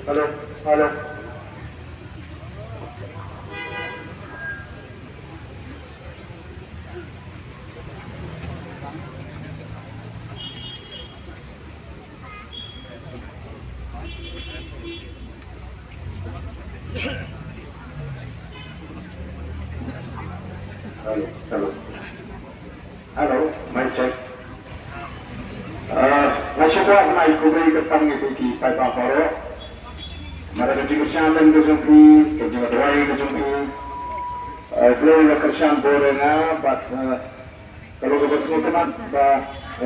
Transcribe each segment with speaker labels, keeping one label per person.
Speaker 1: Halo, halo. Halo, halo. Halo, mic check. Nasyukwa na ikubay katang ikuti pai paparo. Mara kecil kesyanan kesumpi, kecil doai kesumpi. Glory kesyan borena, but kalau kita semua kenal,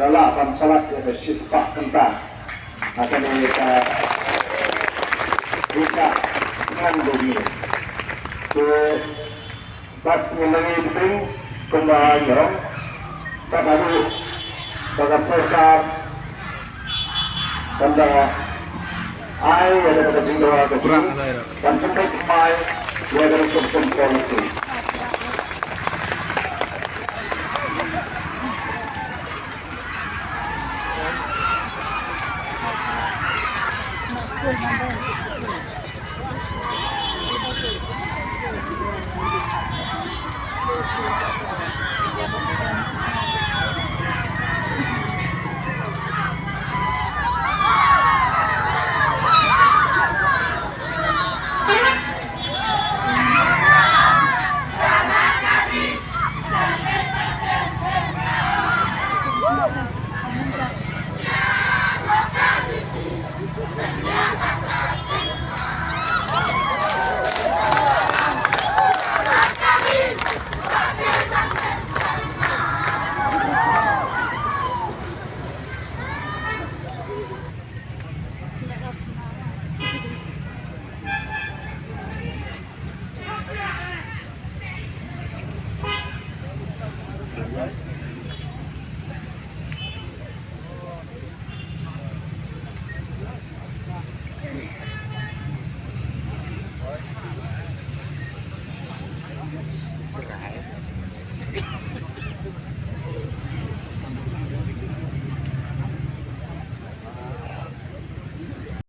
Speaker 1: lah salat sispa kentang. Akan mereka buka dengan bumi. So, pas mengenai itu kembali, tak ada bagai perkara pada air ada pada jingga kurang dan sampai kembali dia dari kontrol itu.